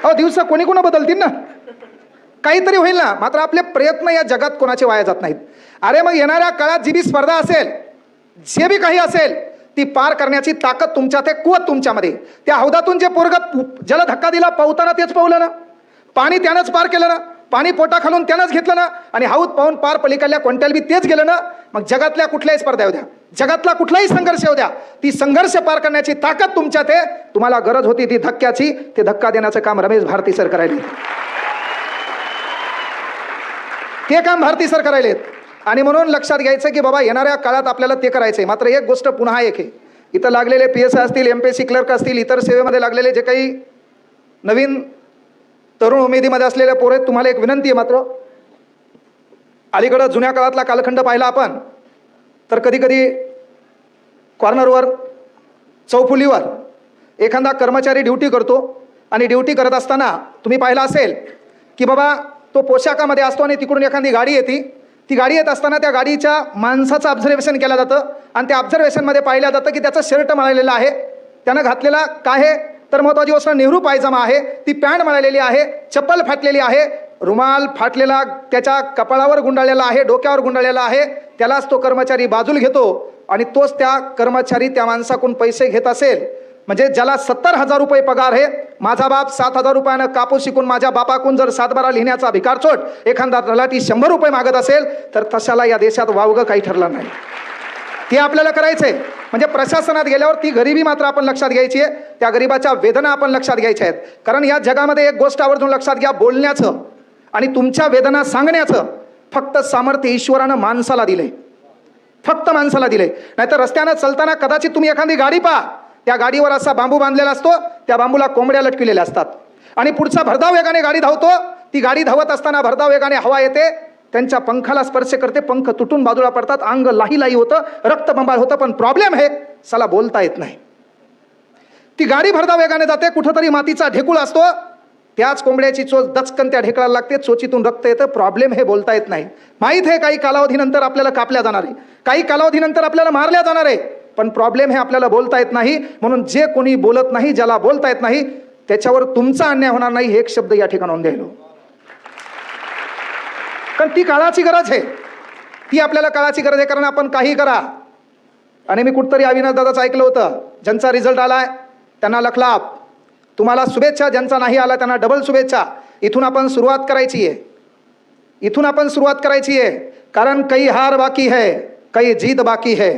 अहो दिवस कोणी कोणा बदलतील ना, काहीतरी होईल ना. मात्र आपले प्रयत्न या जगात कोणाचे वाया जात नाहीत. अरे मग येणाऱ्या काळात जी बी स्पर्धा असेल, जे बी काही असेल, ती पार करण्याची ताकद तुमच्यात आहे, कुवत तुमच्यामध्ये. त्या हौदातून जे पोरग ज्याला धक्का दिला पावताना तेच पावलं ना, पाणी त्यानंच पार केलं ना, पाणी पोटाखालून त्यानंच घेतलं ना, आणि हौद पाहून पार पलीकडल्या कोणत्याला बी तेच गेलं ना. मग जगातल्या कुठल्याही स्पर्धा येऊ द्या, जगातला कुठलाही संघर्ष येऊ द्या, ती संघर्ष पार करण्याची ताकद तुमच्यात आहे. तुम्हाला गरज होती ती धक्क्याची, ते धक्का देण्याचं काम रमेश भारती सर करायले, ते काम भारती सर करायलेत. आणि म्हणून लक्षात घ्यायचं की बाबा येणाऱ्या काळात आपल्याला ते करायचंय. मात्र एक गोष्ट पुन्हा एक आहे, इथं लागलेले PSI असतील, MPSC क्लर्क असतील, इतर सेवेमध्ये लागलेले जे काही नवीन तरुण उमेदीमध्ये असलेले पोरे, तुम्हाला एक विनंती आहे. मात्र अलीकडं जुन्या काळातला कालखंड पाहिला आपण तर कधी कधी कॉर्नरवर चौफुलीवर एखादा कर्मचारी ड्युटी करतो, आणि ड्युटी करत असताना तुम्ही पाहिलं असेल की बाबा तो पोशाखामध्ये असतो आणि तिकडून एखादी गाडी येते. ती गाडी येत असताना त्या गाडीच्या माणसाचं ऑब्झर्वेशन केलं जातं, आणि त्या ऑब्झर्वेशनमध्ये पाहिलं जातं की त्याचं शर्ट मळलेलं आहे, त्यानं घातलेला काय आहे तर महत्त्वाची गोष्ट नेहरू पायजमा आहे, ती पॅन्ट मळलेली आहे, चप्पल फाटलेली आहे, रुमाल फाटलेला त्याच्या कपाळावर गुंडाळलेला आहे, डोक्यावर गुंडाळलेला आहे. त्यालाच तो कर्मचारी बाजूला घेतो, आणि तोच त्या कर्मचारी त्या माणसाकडून पैसे घेत असेल. म्हणजे ज्याला 70,000 रुपये पगार आहे, माझा बाप 7,000 रुपयानं कापूस शिकून माझ्या बापाकडून जर 7-12 लिहिण्याचा भिकारचोट एखादा तलाठी 100 रुपये मागत असेल, तर तशाला या देशात वावगं काही ठरलं नाही. ते आपल्याला करायचंय. म्हणजे प्रशासनात गेल्यावर ती गरिबी मात्र आपण लक्षात घ्यायची आहे, त्या गरिबाच्या वेदना आपण लक्षात घ्यायच्या आहेत. कारण या जगामध्ये एक गोष्ट आवर्जून लक्षात घ्या, बोलण्याचं आणि तुमच्या वेदना सांगण्याचं फक्त सामर्थ्य ईश्वरानं माणसाला दिलंय, फक्त माणसाला दिलंय. नाहीतर रस्त्यानं चालताना कदाचित तुम्ही एखादी गाडी पहा, त्या गाडीवर असा बांबू बांधलेला असतो, त्या बांबूला कोंबड्या लटकलेल्या असतात, आणि पुढचा भरधाव वेगाने गाडी धावतो. ती गाडी धावत असताना भरधाव वेगाने हवा येते, त्यांच्या पंखाला स्पर्श करते, पंख तुटून बाजूला पडतात, अंग लाही होतं, रक्तबंबाळ होतं. पण प्रॉब्लेम आहे साला बोलता येत नाही. ती गाडी भरधाव वेगाने जाते, कुठंतरी मातीचा ढेकूळ असतो, त्याच कोंबड्याची चोच दचकन त्या ढेकळाला लागते, चोचीतून रक्त येतं. प्रॉब्लेम हे बोलता येत नाही. माहीत आहे काही कालावधीनंतर आपल्याला कापल्या जाणार आहे, काही कालावधीनंतर आपल्याला मारल्या जाणार आहे, पण प्रॉब्लेम हे आपल्याला बोलता येत नाही. म्हणून जे कोणी बोलत नाही, ज्याला बोलता येत नाही, त्याच्यावर तुमचा अन्याय होणार नाही, हे एक शब्द या ठिकाणी द्यायलो. कारण ती काळाची गरज आहे, ती आपल्याला काळाची गरज आहे. कारण आपण काही करा, आणि मी कुठतरी अविनाश दादाचं ऐकलं होतं, ज्यांचा रिझल्ट आलाय त्यांना लख लाभ, तुम्हाला शुभेच्छा, ज्यांचा नाही आला त्यांना डबल शुभेच्छा. इथून आपण सुरुवात करायची आहे, इथून आपण सुरुवात करायची आहे. कारण कई हार बाकी है, कई जीत बाकी है,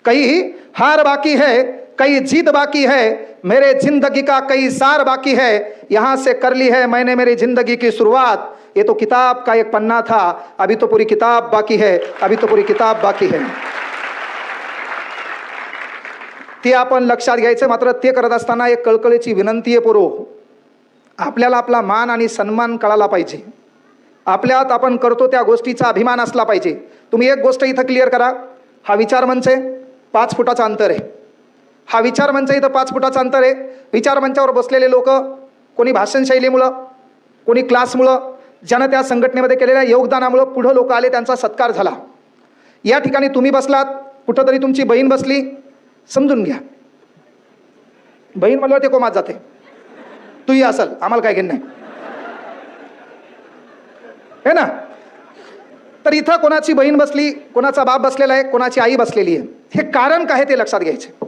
कई हार बाकी है, कई जीत बाकी है, मेरे जिंदगी का कई सार बाकी है, यहाँ से कर ली है मैंने मेरी जिंदगी की शुरुआत. ये तो किताब का एक पन्ना था, अभी तो पूरी किताब बाकी है, अभी तो पूरी किताब बाकी है. ते आपण लक्षात घ्यायचं. मात्र ते करत असताना एक कळकळीची विनंती आहे पोरो, आपल्याला आपला मान आणि सन्मान कळाला पाहिजे. आपल्यात आपण करतो त्या गोष्टीचा अभिमान असला पाहिजे. तुम्ही एक गोष्ट इथं क्लिअर करा, हा विचार मंच आहे, 5 फुटाचा अंतर आहे. हा विचार मंच इथं 5 फुटाचा अंतर आहे. विचार मंचावर बसलेले लोक, कोणी भाषण शैलीमुळं, कोणी क्लासमुळं, ज्यानं त्या संघटनेमध्ये केलेल्या योगदानामुळं पुढं लोक आले, त्यांचा सत्कार झाला. या ठिकाणी तुम्ही बसलात, कुठंतरी तुमची बहीण बसली, समजून घ्या. बहीण म्हणल्यावर ते कोमात जाते, तूही असल, आम्हाला काय घेणं नाही, हे ना. तर इथं कोणाची बहीण बसली, कोणाचा बाप बसलेला आहे, कोणाची आई बसलेली आहे. हे कारण काय ते लक्षात घ्यायचं.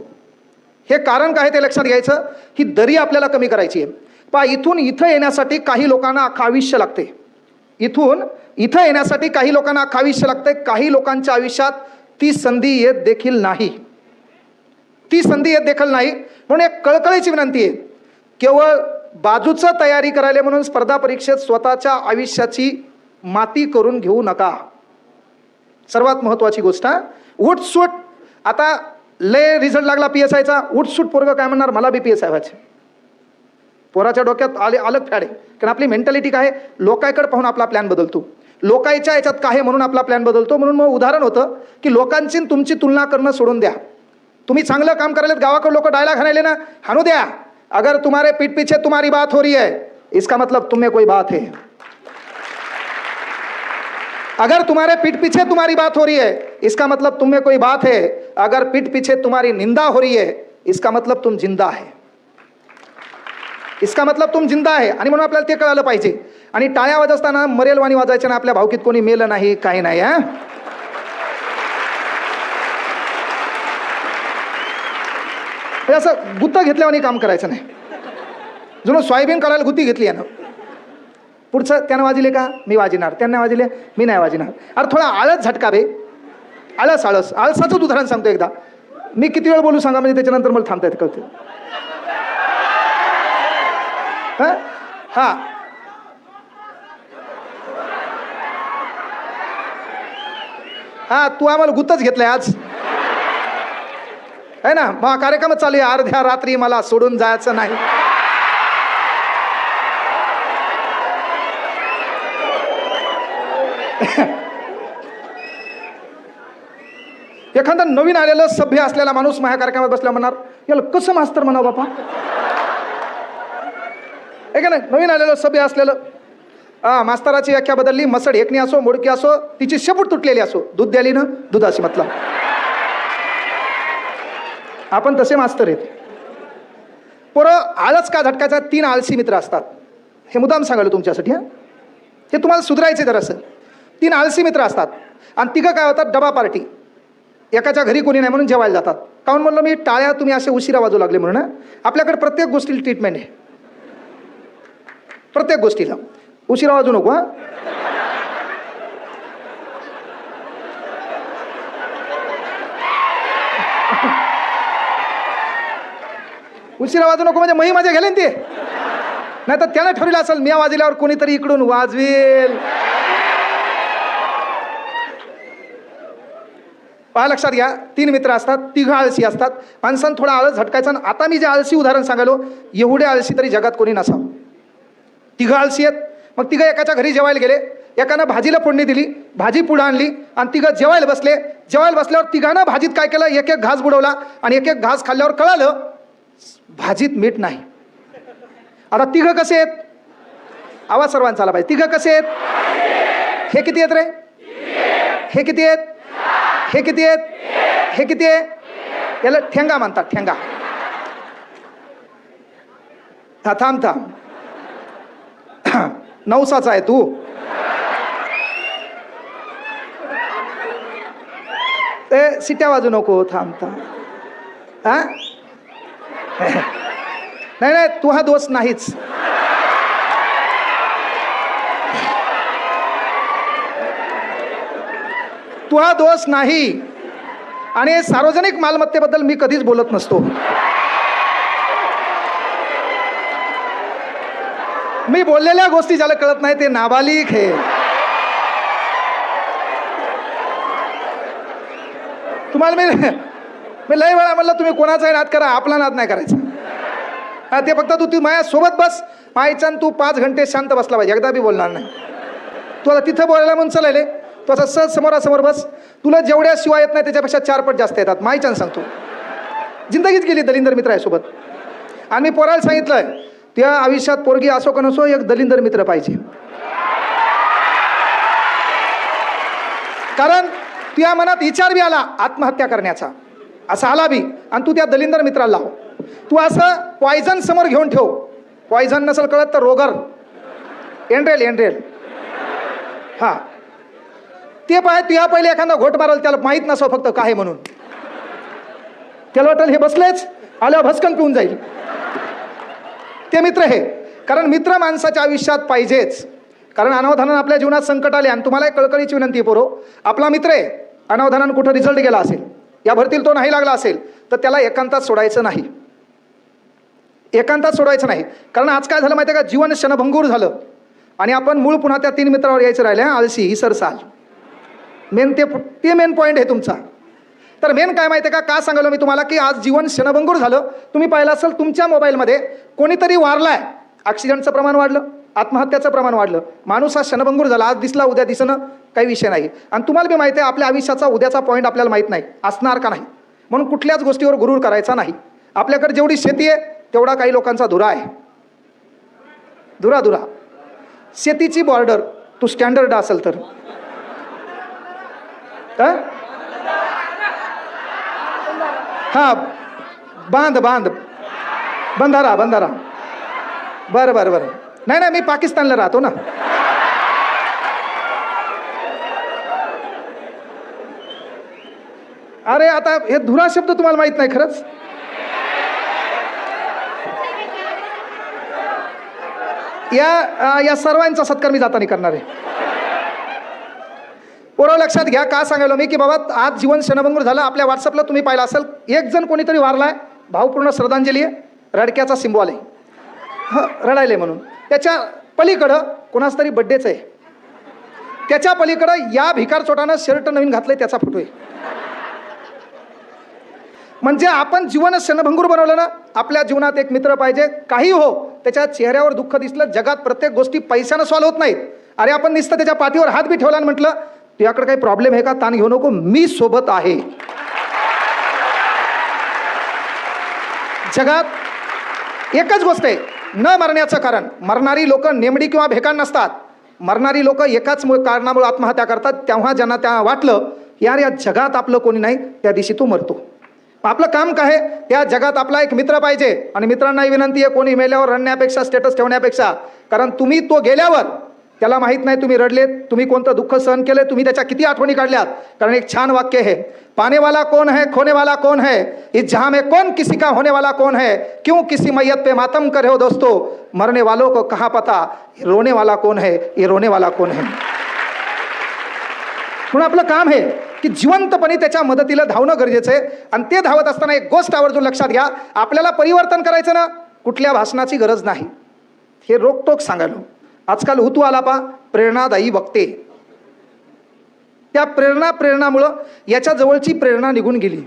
हे कारण काय ते लक्षात घ्यायचं. ही दरी आपल्याला कमी करायची आहे. पहा, इथून इथं येण्यासाठी काही लोकांना अख्खं आयुष्य लागते. इथून इथं येण्यासाठी काही लोकांना अख्खं आयुष्य लागते. काही लोकांच्या आयुष्यात ती संधी येत देखील नाही, ती संधी येत देखील नाही. म्हणून एक कळकळीची विनंती आहे, केवळ बाजूचं तयारी करायला म्हणून स्पर्धा परीक्षेत स्वतःच्या आयुष्याची माती करून घेऊ नका. सर्वात महत्त्वाची गोष्ट, उठसूट. आता लय रिझल्ट लागला PSIचा, उठसूट पोरगं काय म्हणणार, मला बी PSI व्हायचे. पोराच्या डोक्यात अलग फॅड आहे. कारण आपली मेंटॅलिटी काय आहे, लोकांकडे पाहून आपला प्लॅन बदलतो, लोकांच्या याच्यात काय आहे म्हणून आपला प्लॅन बदलतो. म्हणून मग उदाहरण होतं की लोकांची तुमची तुलना करणं सोडून द्या. तुम्ही चांगलं काम करायला, गावाकडे लोक डायलॉग हाणायले ना, हाणू द्या. अगर तुम्हारे पीठ पीछे तुम्हारी बात हो रही है, इसका मतलब तुम में कोई बात है. अगर तुम्हारे पीठ पीछे तुम्हारी बात हो रही है, इसका मतलब तुम में कोई बात है. अगर पीठ पीछे तुम्हारी निंदा हो रही है, इसका मतलब तुम जिंदा है. इसका मतलब तुम जिंदा आहे, आणि म्हणून आपल्याला ते कळालं पाहिजे. आणि टाळ्या वाजवताना मरेलवाणी वाजायच्या ना, आपल्या भावकीत कोणी मेलं नाही, काही नाही. हा, असं गुत्त घेतल्यावानी काम करायचं नाही. जुनं सोयाबीन काढायला गुत्ती घेतली यानं, पुढचं त्यानं वाजिले का मी वाजिणार, त्यांना वाजिले मी नाही वाजिणार. अरे थोडा आळस झटका बे, आळसाचं उदाहरण सांगतो एकदा. मी किती वेळ बोलू सांगा, म्हणजे त्याच्यानंतर मला थांबता येत कळते. हा, हा, तू आम्हाला गुत्तच घेतलाय आज आहे ना. मग कार्यक्रमच चालू आहे, अर्ध्या रात्री मला सोडून जायचं नाही. एखादा नवीन आलेलं सभ्य असलेला माणूस माझ्या कार्यक्रमात बसला म्हणणार, याला कसं मास्तर म्हणावं बापा. आहे का नाही, नवीन आलेलं सभ्य असलेलं. मास्तराची व्याख्या बदलली, मसड एकणी असो मोडकी असो, तिची शेपूट तुटलेली असो, दूध द्याली ना दुधाशी मतलब. आपण तसे मास्तर आहेत. पोरं, आळस का झटकायचा, 3 आळशी मित्र असतात. हे मुद्दाम सांगायला तुमच्यासाठी. हा, हे तुम्हाला सुधारायचे जरासं. 3 आळशी मित्र असतात आणि तिघं काय होतात, डबा पार्टी. एकाच्या घरी कोणी नाही म्हणून जेवायला जातात. काहून म्हणलं मी, टाळ्या तुम्ही असे उशिरा वाजू लागले म्हणून. आपल्याकडे प्रत्येक गोष्टीला ट्रीटमेंट आहे, प्रत्येक गोष्टीला. उशिरा वाजू नको. हा, उशिरा वाजू नको म्हणजे मही माझ्या गेले ते. नाही तर त्यानं ठरवलं असेल मी वाजल्यावर कोणीतरी इकडून वाजवेल. पहा, लक्षात घ्या, 3 मित्र असतात, तिघं आळशी असतात. माणसानं थोडा आळस झटकायचा. आता मी जे आळशी उदाहरण सांगालो, एवढे आळशी तरी जगात कोणी नसावं. तिघं आळशी आहेत. मग तिघं एकाच्या घरी जेवायला गेले. एकानं भाजीला फोडणी दिली, भाजी पुढं आणली आणि तिघं जेवायला बसले. जेवायला बसल्यावर तिघानं भाजीत काय केलं, एक एक घास बुडवला आणि एक एक घास खाल्ल्यावर कळालं भाजीत मीठ नाही. आता तिघं कसे आहेत, आवाज सर्वांचा आला पाहिजे. तिघं कसे आहेत, हे किती आहेत रे, हे किती आहेत, हे किती आहेत, हे किती आहे, याला ठेंगा म्हणतात, ठेंगा. हा, थांब थांब, 9चा आहे तू. ए, सिट्या वाजू नको, थांब थांब. हा, नाही नाही, तू हा दोष नाहीच. तू हा दोष नाही. आणि सार्वजनिक मालमत्तेबद्दल मी कधीच बोलत नसतो. मी बोललेल्या गोष्टी ज्याला कळत नाही ते नाबालिक आहे. तुम्हाला मी लय वेळा म्हणलं तुम्ही कोणाचाही नाद करा, आपला नाद नाही करायचा. हा, ते फक्त तू माझ्या सोबत बस, मायच्यान तू 5 घंटे शांत बसला पाहिजे, एकदा बी बोलणार नाही. तू आता तिथं बोलायला म्हणून चालले, तू असं सहज समोरासमोर बस. तुला जेवढ्या शिवाय येत नाही त्याच्यापेक्षा 4 पट जास्त येतात. मायच्यान सांगतो, जिंदगीच गेली दलिंदर मित्र आहे सोबत. आणि मी पोराला सांगितलंय, त्या आयुष्यात पोरगी असो का नसो, एक दलिंदर मित्र पाहिजे. कारण तुझ्या मनात विचार बी आला आत्महत्या करण्याचा, असा आला बी, आणि तू त्या दलिंदर मित्राला लाव. तू असं पॉयझन समोर घेऊन ठेव. पॉयझन नसेल कळत तर रोगर, एनरेल. हा, ते पाय तुया पहिले एखादा घोट मारल, त्याला माहीत नसो फक्त काय म्हणून. त्याला वाटेल हे बसलेच, आल्यावर भस्कन पिऊन जाईल. ते मित्र हे. कारण मित्र माणसाच्या आयुष्यात पाहिजेच. कारण अनावधानानं आपल्या जीवनात संकट आले. आणि तुम्हाला एक कळकळीची विनंती पोरो, आपला मित्र आहे, अनावधानानं कुठं रिझल्ट गेला असेल, या भरतील तो नाही लागला असेल, तर त्याला एकांतात सोडायचं नाही. एकांतात सोडायचं नाही. कारण आज काय झालं माहिती आहे का, जीवन क्षणभंगूर झालं आणि आपण मूळ पुन्हा त्या 3 मित्रावर यायचं राहिले. आळशी ही सरसाल मेन, ते मेन पॉईंट आहे तुमचा. तर मेन काय माहिती आहे का सांगालो मी तुम्हाला, की आज जीवन क्षणभंगूर झालं. तुम्ही पाहिलं असेल तुमच्या मोबाईलमध्ये कोणीतरी वारलाय, ॲक्सिडेंटचं प्रमाण वाढलं, आत्महत्याचं प्रमाण वाढलं. माणूस हा क्षणभंगूर झाला, आज दिसला उद्या दिसणं काही विषय नाही. आणि तुम्हाला बी माहिती आहे आपल्या आयुष्याचा उद्याचा पॉईंट आपल्याला माहीत नाही असणार का नाही. म्हणून कुठल्याच गोष्टीवर गुरूर करायचा नाही. आपल्याकडे जेवढी शेती आहे तेवढा काही लोकांचा धुरा आहे. धुरा शेतीची बॉर्डर तू स्टँडर्ड असेल तर हा, बंधारा बरं बरं बरं. नाही नाही, मी पाकिस्तानला राहतो ना. अरे आता हे धुरा शब्द तुम्हाला माहित नाही खरंच. या सर्वांचा सत्कार मी जाताना करणार आहे. पोरं लक्षात घ्या, का सांगायलो मी की बाबा आज जीवन क्षणभंगूर झालं. आपल्या व्हॉट्सअपला तुम्ही पाहिलं असेल, एक जण कोणीतरी वारलाय, भावपूर्ण श्रद्धांजली आहे, रडक्याचा सिम्बॉल आहे, रडायले म्हणून. त्याच्या पलीकडं कोणाच तरी बड्डेच आहे, त्याच्या पलीकडं या भिकार चोटानं शर्ट नवीन घातलंय त्याचा फोटो आहे. म्हणजे आपण जीवन क्षणभंगूर बनवलं ना. आपल्या जीवनात एक मित्र पाहिजे, काही हो त्याच्या चेहऱ्यावर दुःख दिसलं. जगात प्रत्येक गोष्टी पैशानं सॉल्व्ह होत नाहीत. अरे आपण नुसतं त्याच्या पाठीवर हात बी ठेवला आणि म्हटलं तुझ्याकडे काही प्रॉब्लेम आहे का, ताण घेऊ नको, मी सोबत आहे. जगात एकच गोष्ट आहे न मरण्याचं कारण. मरणारी लोक नेमडी किंवा भेकाण नसतात. मरणारी लोक एकाच कारणामुळे आत्महत्या करतात. तेव्हा ज्यांना त्या वाटलं यार या जगात आपलं कोणी नाही, त्या दिवशी तो मरतो. आपलं काम काय आहे, त्या जगात आपला एक मित्र पाहिजे. आणि मित्रांनाही विनंती आहे, कोणी मेल्यावर रडण्यापेक्षा, स्टेटस ठेवण्यापेक्षा, कारण तुम्ही तो गेल्यावर त्याला माहीत नाही तुम्ही रडलेत, तुम्ही कोणतं दुःख सहन केले, तुम्ही त्याच्या किती आठवणी काढल्यात. कारण एक छान वाक्य आहे, पाने वाला कौन है, खोने वाला कौन है, इस जहां में कौन किसी का होने वाला कौन है, क्यों किसी मैयत पे मातम करे हो दोस्तों, मरने वालों को कहाँ पता, रोने वाला कौन है, ये रोने वाला कौन है. म्हणून आपलं काम आहे की जिवंतपणे त्याच्या मदतीला धावणं गरजेचं आहे. आणि ते धावत असताना एक गोष्ट आवर्जून लक्षात घ्या, आपल्याला परिवर्तन करायचं ना, कुठल्या भाषणाची गरज नाही. हे रोकटोक सांगायलो. आजकाल हुतू आला पा प्रेरणादायी वक्ते, त्या प्रेरणामुळं याच्या जवळची प्रेरणा निघून गेली.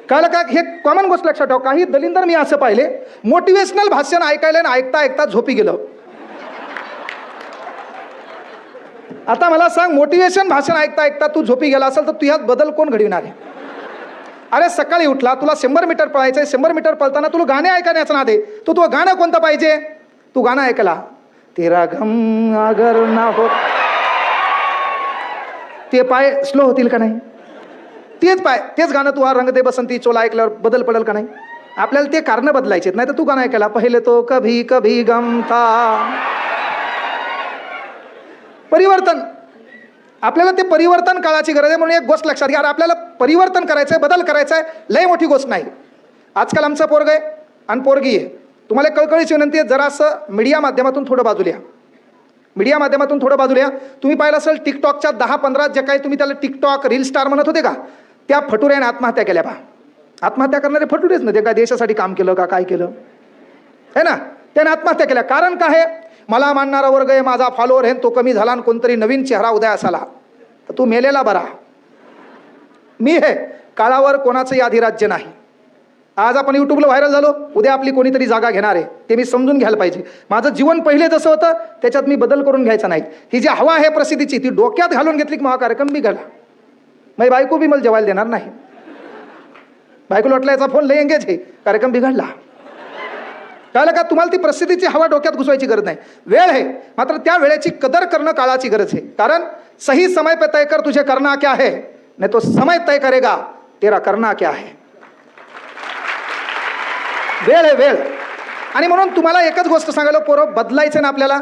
कळलं का? हे कॉमन गोष्ट लक्षात ठेवा. काही दलिंदर मी असं पाहिले, मोटिवेशनल भाषण ऐकायला आणि ऐकता ऐकता झोपी गेलं. आता मला सांग, मोटिवेशन भाषण ऐकता ऐकता तू झोपी गेला असेल तर तुझ्यात बदल कोण घडविणार आहे? अरे सकाळी उठला, तुला 100 मीटर पळायचंय, 100 मीटर पळताना तुला गाणे ऐकण्याचं ना दे. तू गाणं कोणतं पाहिजे? तू गाणं ऐकला, तेरा गम अगर ना हो, ते पाय स्लो होतील का नाही? तेच गाणं तू रंग दे बसंती चोला ऐकल्यावर बदल पडेल का नाही? आपल्याला ते कारण बदलायचे नाही तर तू गाणं ऐकायला, पहिले तो कभी कभी गम था. परिवर्तन, आपल्याला ते परिवर्तन काळाची गरज आहे. म्हणून एक गोष्ट लक्षात घ्या, आपल्याला परिवर्तन करायचं आहे, बदल करायचा आहे, लय मोठी गोष्ट नाही. आजकाल आमचं पोरग आहे आणि पोरगी आहे. तुम्हाला कळकळीची विनंती आहे, जरासं मीडिया माध्यमातून थोडं बाजूला या. मीडिया माध्यमातून थोडं बाजूला या. तुम्ही पाहिलं असेल टिकटॉकच्या 10-15 जे काही तुम्ही त्याला टिकटॉक रील स्टार म्हणत होते का, त्या फटुऱ्याने आत्महत्या केल्या. पहा, आत्महत्या करणारे फटुरेच ना, ते काय देशासाठी काम केलं का, काय केलं है ना? त्याने आत्महत्या केल्या. कारण काय आहे? मला मानणारा वर्ग आहे, माझा फॉलोअर आहे, तो कमी झाला आणि कोणतरी नवीन चेहरा उदयास आला तर तू मेलेला बरा. मी हे काळावर कोणाचंही अधिराज्य नाही. आज आपण यूट्यूबला व्हायरल झालो, उद्या आपली कोणीतरी जागा घेणार आहे, ते मी समजून घ्यायला पाहिजे. माझं जीवन पहिले जसं होतं त्याच्यात मी बदल करून घ्यायचा नाही. ही जी हवा आहे प्रसिद्धीची, ती डोक्यात घालून घेतली की माझा कार्यक्रम बिघडला. माझी बायको बी मला जेवायला देणार नाही. बायकोला वाटला याचा फोन लय एंगेज आहे, कार्यक्रम बिघडला. कळलं का? तुम्हाला ती प्रसिद्धीची हवा डोक्यात घुसवायची गरज नाही. वेळ आहे, मात्र त्या वेळेची कदर करणं काळाची गरज आहे. कारण सही समय पे तय कर तुझे करना क्या है, नहीं तो समय तय करेगा तेरा करना क्या है. वेळ आहे, वेळ. आणि म्हणून तुम्हाला एकच गोष्ट सांगायला, पोरं बदलायचं ना आपल्याला,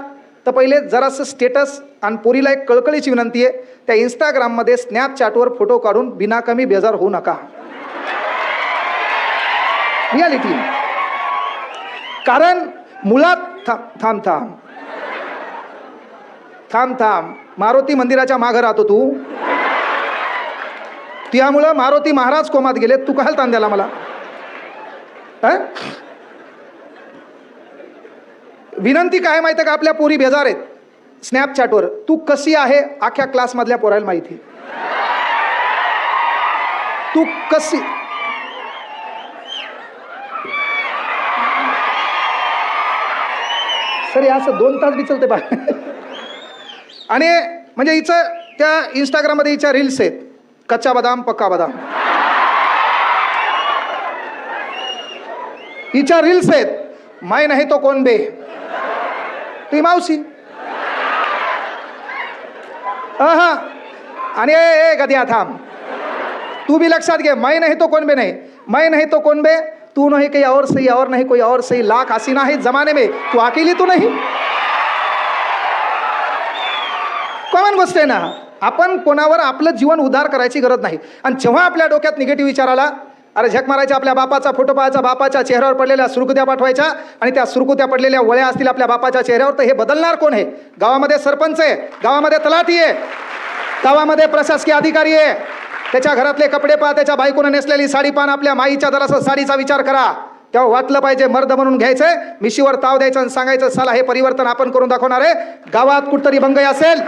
तर पहिले जरासं स्टेटस. आणि पोरीला एक कळकळीची विनंती आहे, त्या इंस्टाग्राममध्ये स्नॅपचॅटवर फोटो काढून बिनाकामी बेजार होऊ नका. रियालिटी. कारण मुळात थांब मारुती मंदिराच्या मागं राहतो तू, त्यामुळं मारुती महाराज कोमात गेले, तू काय ताण द्याला मला? विनंती काय माहिती का, आपल्या पोरी बेजार आहेत स्नॅपचॅटवर. तू कशी आहे अख्ख्या क्लासमधल्या पोरायला माहिती. तू कशी सर असं 2 तास बी चलते बा. आणि म्हणजे हिचं त्या इंस्टाग्राममध्ये हिच्या रील्स आहेत, कच्चा बदाम पक्का बदाम. हिच्या रील्स आहेत, मैं नाही तो कोण बे, ती मावशी. हा आणि ए गद्या थांब, तू बी लक्षात घे, मैं नाही तो कोण बे नाही, मैं नाही तो कोण बे, तू नहीं कहीं और नहीं कोई और सही, लाख हसीना है जमाने में, तू अकेली तो नाही. कॉमन गोष्ट आहे ना. आपण कोणावर आपलं जीवन उद्धार करायची गरज नाही. आणि जेव्हा आपल्या डोक्यात निगेटिव्ह विचार आला, अरे झक मारायचा, आपल्या बापाचा फोटो पाहायचा, बापाच्या चेहऱ्यावर पडलेल्या सुरकुत्या पाठवायच्या, आणि त्या सुरकुत्या पडलेल्या वळ्या असतील आपल्या बापाच्या चेहऱ्यावर, तर हे बदलणार कोण आहे? गावामध्ये सरपंच आहे, गावामध्ये तलाठी आहे, गावामध्ये प्रशासकीय अधिकारी आहे. त्याच्या घरातले कपडे पहा, त्याच्या बायकोनं नेसलेली साडी पाहा, आपल्या माईच्या जरासं साडीचा विचार करा. तेव्हा वाटलं पाहिजे मर्द म्हणून घ्यायचंय, मिशीवर ताव द्यायचं आणि सांगायचं साला हे परिवर्तन आपण करून दाखवणार आहे. गावात कुठतरी बंगई असेल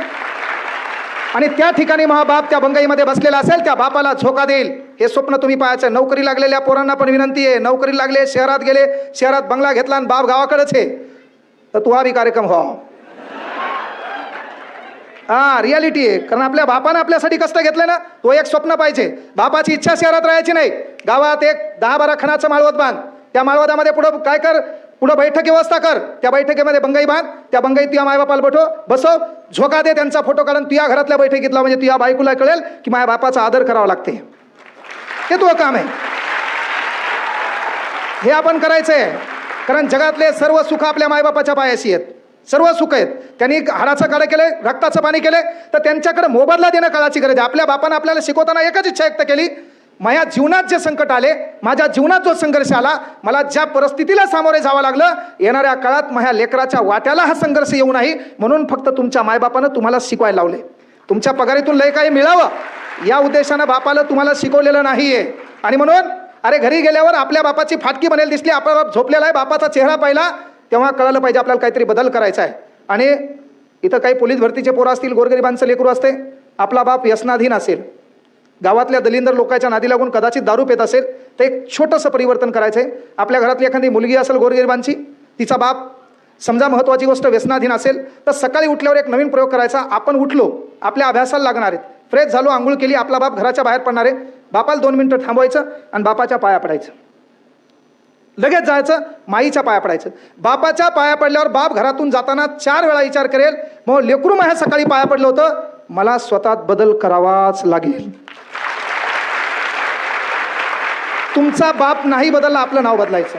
आणि त्या ठिकाणी महाबाप त्या बंगईमध्ये बसलेला असेल, त्या बापाला झोका देईल. हे स्वप्न तुम्ही पाहायचं. नोकरी लागलेल्या पोरांना पण विनंती आहे, नोकरी लागले, शहरात गेले, शहरात बंगला घेतला आणि बाप गावाकडेच आहे, तर तू हा बी कार्यक्रम व्हा. हा रियालिटी आहे. कारण आपल्या बापानं आपल्यासाठी कष्ट घेतलं ना, तो एक स्वप्न पाहिजे. बापाची इच्छा शहरात राहायची नाही. गावात एक 10-12 खणाचं माळवत बांध, त्या माळवतामध्ये पुढं काय कर, पुढं बैठक व्यवस्था कर, त्या बैठकीमध्ये बंगई बांध, त्या बंगईत तुझ्या मायबापाला बसव, झोका दे, त्यांचा फोटो काढून तुझ्या घरातल्या बैठकीतला, म्हणजे तुझ्या बायकोला कळेल की माझ्या बापाचा आदर करावा लागते. हे तुझं काम आहे. हे आपण करायचंय. कारण जगातले सर्व सुख आपल्या मायबापाच्या पायाशी आहेत. सर्व सुख आहेत. त्यांनी हाडाचं काळं केलंय, रक्ताचं पाणी केलंय, तर त्यांच्याकडे मोबदला देणं काळाची गरज आहे. आपल्या बापानं आपल्याला शिकवताना एकच इच्छा व्यक्त केली, माझ्या जीवनात जे संकट आले, माझ्या जीवनात जो संघर्ष आला, मला ज्या परिस्थितीला सामोरे जावं लागलं, येणाऱ्या काळात माझ्या लेकराच्या वाट्याला हा संघर्ष येऊ नाही, म्हणून फक्त तुमच्या मायबापानं तुम्हाला शिकवायला लावले. तुमच्या पगारीतून लय काही मिळावं या उद्देशानं बापाला तुम्हाला शिकवलेलं नाहीये. आणि म्हणून अरे घरी गेल्यावर आपल्या बापाची फाटकी बनेल दिसली, आपला बाप झोपलेला आहे, बापाचा चेहरा पाहिला, तेव्हा कळलं पाहिजे आपल्याला काहीतरी बदल करायचा आहे. आणि इथं काही पोलीस भरतीचे पोरं असतील, गोरगरिबांचं लेकरू असते, आपला बाप व्यसनाधीन असेल, गावातल्या दलिंदर लोकांच्या नादी लागून कदाचित दारू पेत असेल, तर एक छोटंसं परिवर्तन करायचं आहे. आपल्या घरातली एखादी मुलगी असेल गोरगरिबांची, तिचा बाप समजा महत्त्वाची गोष्ट व्यसनाधीन असेल, तर सकाळी उठल्यावर एक नवीन प्रयोग करायचा. आपण उठलो, आपल्या अभ्यासाला लागणार आहेत, फ्रेश झालो, आंघोळ केली, आपला बाप घराच्या बाहेर पडणार आहे, बापाला 2 मिनिटं थांबवायचं आणि बापाच्या पाया पडायचं. लगेच जायचं, माईच्या पाया पडायचं. बापाच्या पाया पडल्यावर बाप घरातून जाताना 4 वेळा विचार करेल, मग लेकरू माझ्या सकाळी पाया पडलं होतं, मला स्वतःत बदल करावाच लागेल. तुमचा बाप नाही बदलला, आपलं नाव बदलायचं.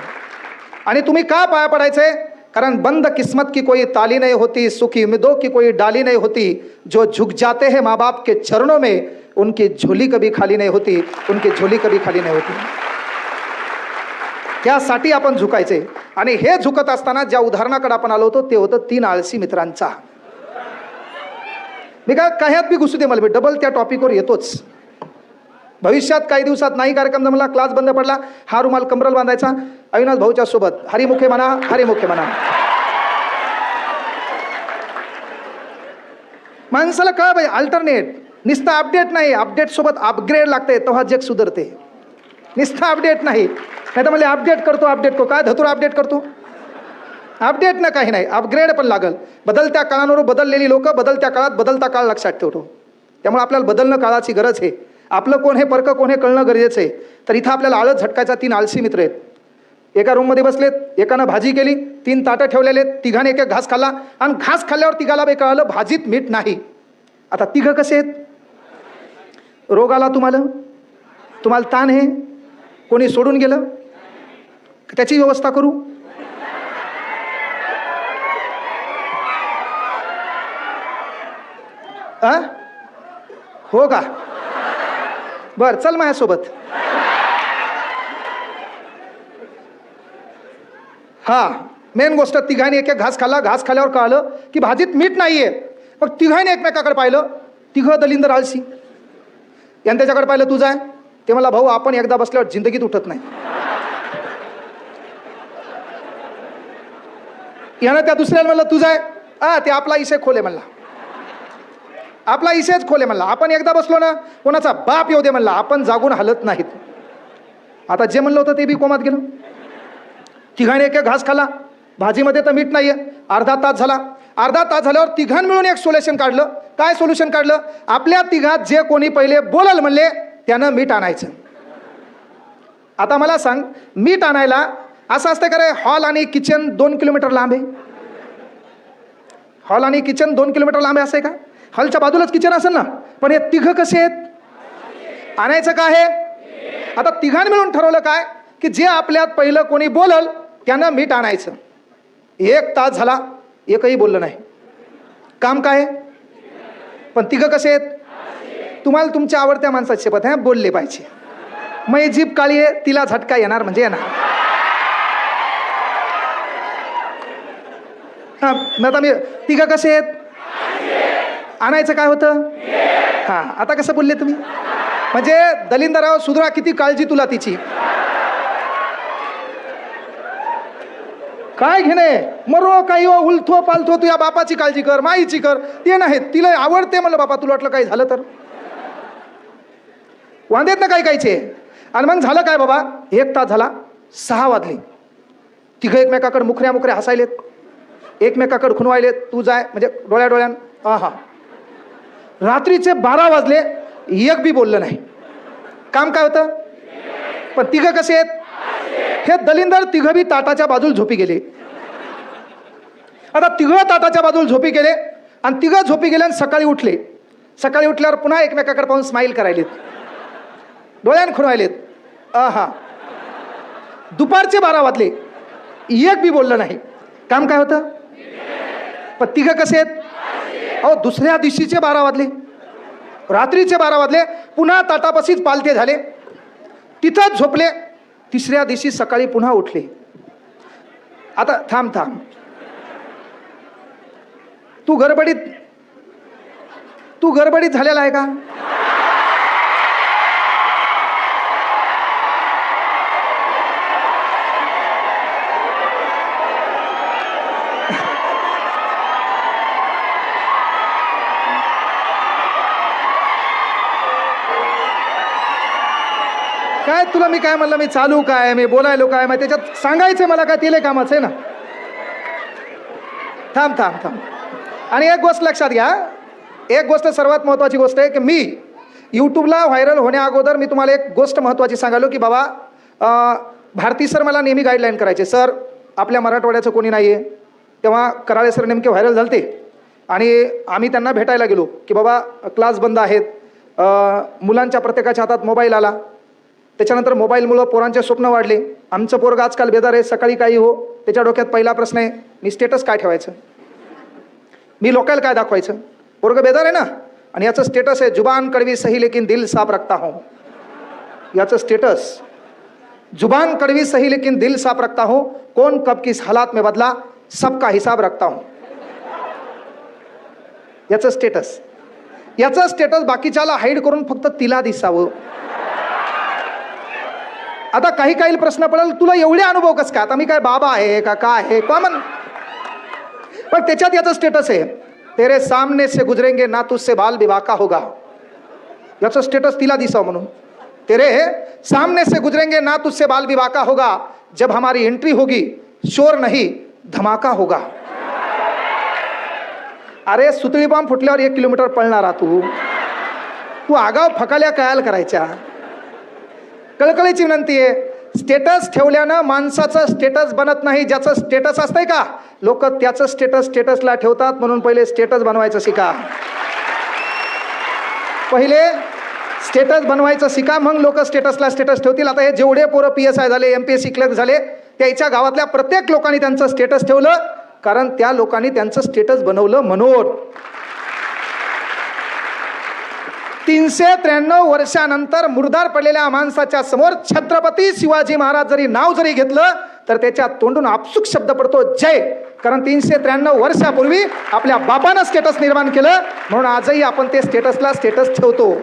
आणि तुम्ही का पाया पडायचंय? कारण बंद किस्मत की कोई ताली नहीं होती, सुखी उम्मीदों की कोई डाली नहीं होती, जो झुक जाते हैं माँ बाप के चरणों में, उनकी झोली कभी खाली नहीं होती, उनकी झोली कभी खाली नहीं होती. त्यासाठी आपण झुकायचे. आणि हे झुकत असताना ज्या उदाहरणाकडे आपण आलो होतो, ते होतं 3 आळशी मित्रांचा. मी काय काह्यात बी घुसू दे, मला मी डबल त्या टॉपिकवर येतोच. भविष्यात काही दिवसात नाही कार्यक्रम जमला, क्लास बंद पडला, हा रुमाल कमरल बांधायचा, अविनाश भाऊच्या सोबत हरिमुखे म्हणा, हरिमुखे म्हणा. माणसाला कळ पाहिजे अल्टरनेट, नुसतं अपडेट नाही, अपडेट सोबत अपग्रेड लागते, तेव्हा जग सुधारते. नुसतं अपडेट नाही, नाही तर म्हणजे अपडेट करतो काय धतूर अपडेट करतो, अपडेट ना काही नाही, अपग्रेड पण लागल. बदलत्या काळानुरूप बदललेली लोक बदलत्या काळात बदलता काळ लक्षात ठेवतो. त्यामुळे आपल्याला बदलणं काळाची गरज आहे. आपलं कोण हे परक कोण हे कळणं गरजेचं आहे. तर इथं आपल्याला आळस झटकायचा 3 आळशी मित्र आहेत. एका रूममध्ये बसलेत, एकानं भाजी केली, 3 ताटं ठेवलेले, तिघाने एक घास खाल्ला, आणि घास खाल्ल्यावर तिघाला बे कळालं भाजीत मीठ नाही. आता तिघं कसे आहेत? रोग आला तुम्हाला ताण आहे, कोणी सोडून गेलं, त्याची व्यवस्था करू. हो का? बर चल माझ्यासोबत. हा मेन गोष्ट, तिघांनी एक घास खाल्ला, घास खाल्ल्यावर कळालं की भाजीत मीठ नाहीये. मग तिघांनी एकमेकाकडे पाहिलं, तिघं दलिंदर आळशी. यानं त्याच्याकडे पाहिलं, तुझं आहे. ते मला भाऊ आपण एकदा बसल्यावर जिंदगीत उठत नाही. यानं त्या दुसऱ्याला म्हणलं, तुझं आहे. ते आपला इशे खोले म्हणला, आपला इशेच खोले म्हणला. आपण एकदा बसलो ना, कोणाचा बाप येऊ दे म्हणला, आपण जागून हलत नाहीत. आता जे म्हणलं होतं ते बी कोमात गेलं. तिघांनी एक घास खाल्ला, भाजीमध्ये तर मीठ नाहीये. अर्धा तास झाला. अर्धा तास झाल्यावर तिघां मिळून एक सोल्युशन काढलं. काय सोल्युशन काढलं? आपल्या तिघात जे कोणी पहिले बोलल म्हणले त्यानं मीठ आणायचं. आता मला सांग, मीठ आणायला असं असतं का रे, हॉल आणि किचन 2 किलोमीटर लांब आहे? हॉल आणि किचन 2 किलोमीटर लांब आहे असं आहे का? हॉलच्या बाजूलाच किचन असेल ना. पण हे तिघं कसे आहेत? आणायचं काय आहे? आता तिघांनी मिळून ठरवलं काय, की जे आपल्यात पहिलं कोणी बोलल त्यांना मीठ आणायचं. 1 तास झाला एकही बोललं नाही. काम काय? पण तिघं कसे आहेत? तुम्हाला तुमच्या आवडत्या माणसाची शपथ आहे, बोलले पाहिजे. मै जीभ काळी आहे, तिला झटका येणार म्हणजे येणार. हा, आता मी तिघं कसे आहेत? आणायचं काय होतं? हा, आता कसं बोलले तुम्ही? म्हणजे दलिंदराव सुधरा, किती काळजी तुला तिची. काय घेणे मरो काही उलथो पालथो, तू या बापाची काळजी कर, माईची कर. ते नाही, तिला आवडते म्हणलं बापा, तुला वाटलं काही झालं तर वांदेत ना काही कायचे. आणि मग झालं काय बाबा, 1 तास झाला, 6 वाजले. तिघं एकमेकाकडे मुखऱ्या मुखऱ्या हसायलेत, एकमेकाकडे खुणवायलेत. तू जाय म्हणजे डोळ्यान. हा, रात्रीचे 12 वाजले, एक बी बोललं नाही. काम काय होतं? पण तिघं कसे आहेत? हे दलिंदर तिघं बी ताटाच्या बाजूला झोपी गेले. आता तिघं ताटाच्या बाजूला झोपी गेले आणि तिघं झोपी गेले आणि सकाळी उठले. सकाळी उठल्यावर पुन्हा एकमेकाकडे पाहून स्माईल करायलेत, डोळ्यान खुणवायलेत. हा, दुपारचे 12 वाजले, एक बी बोललं नाही. काम काय होतं? पण तिघं कसे आहेत? अहो, दुसऱ्या दिवशीचे 12 वाजले, रात्रीचे 12 वाजले, पुन्हा ताटापाशीच पालते झाले, तिथंच झोपले. तिसऱ्या दिवशी सकाळी पुन्हा उठले. आता थांब, तू गडबडीत झालेला आहे का? काय तुला मी काय म्हणलं, मी चालू काय, मी बोलायलो काय, मग त्याच्यात सांगायचं मला काय, तिले कामाचं आहे ना. थांब. आणि एक गोष्ट लक्षात घ्या, एक गोष्ट सर्वात महत्त्वाची गोष्ट आहे की मी यूट्यूबला व्हायरल होण्या अगोदर मी तुम्हाला एक गोष्ट महत्त्वाची सांगालो की बाबा, भारती सर मला नेहमी गाईडलाईन करायचे. सर, आपल्या मराठवाड्याचं कोणी नाही आहे. तेव्हा कराळे सर नेमके व्हायरल झालते आणि आम्ही त्यांना भेटायला गेलो की बाबा क्लास बंद आहेत, मुलांच्या प्रत्येकाच्या हातात मोबाईल आला. त्याच्यानंतर मोबाईलमुळं पोरांचे स्वप्न वाढले. आमचं पोरग आजकाल बेजार आहे, सकाळी काही हो त्याच्या डोक्यात पहिला प्रश्न आहे, मी स्टेटस काय ठेवायचं, मी लोकांना काय दाखवायचं. पोरग बेजार आहे ना, आणि याचं स्टेटस आहे जुबान कड़वी सही लेकिन दिल साफ रखता हूँ. याचं स्टेटस जुबान कड़वी सही लेकिन दिल साफ रखता हूँ, कौन कब किस हालात में बदला सबका हिसाब रखता हूँ. याचं स्टेटस बाकीच्याला हाईड करून फक्त तिला दिसावं. आता काही प्रश्न पडेल, तुला एवढे अनुभव कस काय, आता मी काय बाबा आहे का काय आहे कॉमन. पण त्याच्यात याचं स्टेटस आहे, तेरे सामने से गुजरेंगे ना तुझसे बाल विवाह का होगा. याचं स्टेटस तिला दिसावं म्हणून. तेरे सामने से गुजरेंगे ना तुझसे बाल विवाह का होगा, जब हमारी एंट्री होगी शोर नहीं धमाका होगा. अरे, सुतळी बॉम्ब फुटल्यावर 1 किलोमीटर पळणारा तू आगाव फकाल्या कायल करायच्या. कळकळीची विनंती आहे, स्टेटस ठेवल्यानं माणसाचं स्टेटस बनत नाही. ज्याचं स्टेटस असतंय का, लोक त्याचं स्टेटसला ठेवतात. म्हणून पहिले स्टेटस बनवायचं शिका. पहिले स्टेटस बनवायचं शिका, मग लोक स्टेटस ठेवतील. आता हे जेवढे पोरं PSI झाले, MPSC क्लर्क झाले, त्याच्या गावातल्या प्रत्येक लोकांनी त्यांचं स्टेटस ठेवलं, कारण त्या लोकांनी त्यांचं स्टेटस बनवलं म्हणून. 393 वर्षानंतर मुर्दार पडलेल्या माणसाच्या समोर छत्रपती शिवाजी महाराज जरी नाव जरी घेतलं तर त्याच्या तोंडून आपसुक शब्द पडतो जय. कारण 393 वर्षापूर्वी आपल्या बापानं स्टेटस निर्माण केलं, म्हणून आजही आपण ते स्टेटस ठेवतो.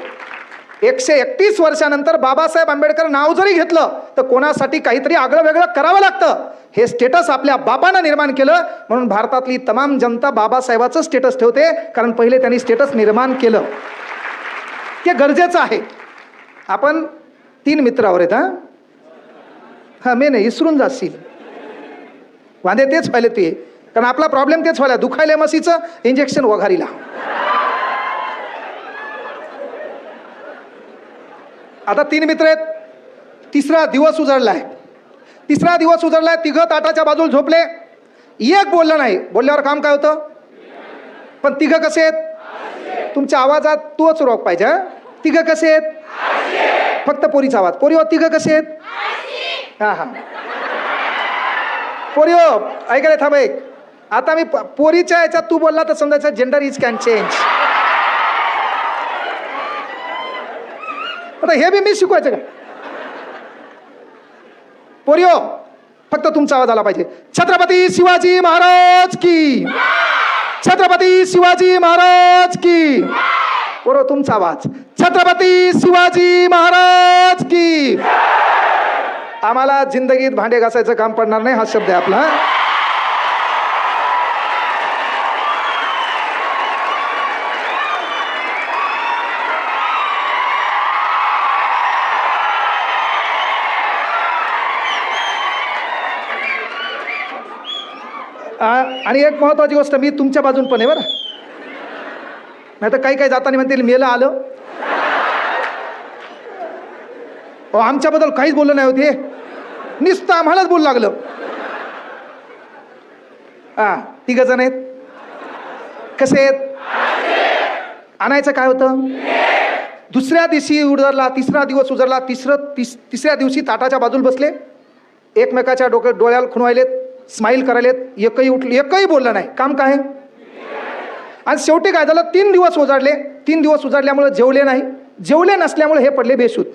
131 वर्षानंतर बाबासाहेब आंबेडकर नाव जरी घेतलं तर कोणासाठी काहीतरी आगळं वेगळं करावं लागतं. हे स्टेटस आपल्या बापानं निर्माण केलं, म्हणून भारतातली तमाम जनता बाबासाहेबाचं स्टेटस ठेवते, कारण पहिले त्यांनी स्टेटस निर्माण केलं. ते गरजेचं आहे. आपण 3 मित्रावर आहेत. हा मी नाही, इसरून जाशील. वांदे तेच व्हायले ते, कारण आपला प्रॉब्लेम तेच व्हायला, दुखायले मसीचं इंजेक्शन वघारीला. आता 3 मित्र आहेत. तिसरा दिवस उजळलाय. तिघं ताटाच्या बाजूला झोपले, एक बोललं नाही. बोलल्यावर काम काय होतं? पण तिघं कसे आहेत? तुमच्या आवाजात तोच रोग पाहिजे. तिघं कसे आहेत? फक्त पोरीचा आवाज. पोरीवर तिघं कसे आहेत? हा हा पोरी हो ऐका रे थांब एक. आता मी पोरीच्या याच्यात तू बोलला तर समजायचं जेंडर इज कॅन चेंज. आता हे बी मी शिकवायचं का? पोरी हो फक्त तुमचा आवाज आला पाहिजे. छत्रपती शिवाजी महाराज की, छत्रपती शिवाजी महाराज की. पोरो तुमचा आवाज. छत्रपती शिवाजी महाराज की. आम्हाला जिंदगीत भांडे घासायचं काम पडणार नाही, हा शब्द आहे आपला. आणि एक महत्वाची गोष्ट, मी तुमच्या बाजून पण आहे बरं. नाही तर काही काही जाताना म्हणतील मेलं आलं. आमच्याबद्दल काहीच बोललं नाही होते, नुसतं आम्हालाच बोलू लागलं. हा 3 जण आहेत. कसे आहेत? आणायचं काय होतं? दुसऱ्या दिवशी उजरला, तिसरा दिवस उजरला, तिसऱ्या दिवशी ताटाच्या बाजूला बसले, एकमेकाच्या डोळ्याला खुणवायलेत, स्माईल करायलेत. एकही उठले, एकही बोललं नाही. काम काय? आणि शेवटी काय झालं? 3 दिवस उजाडले. 3 दिवस उजाडल्यामुळे जेवले नाही. जेवले नसल्यामुळे हे पडले बेशुद्ध.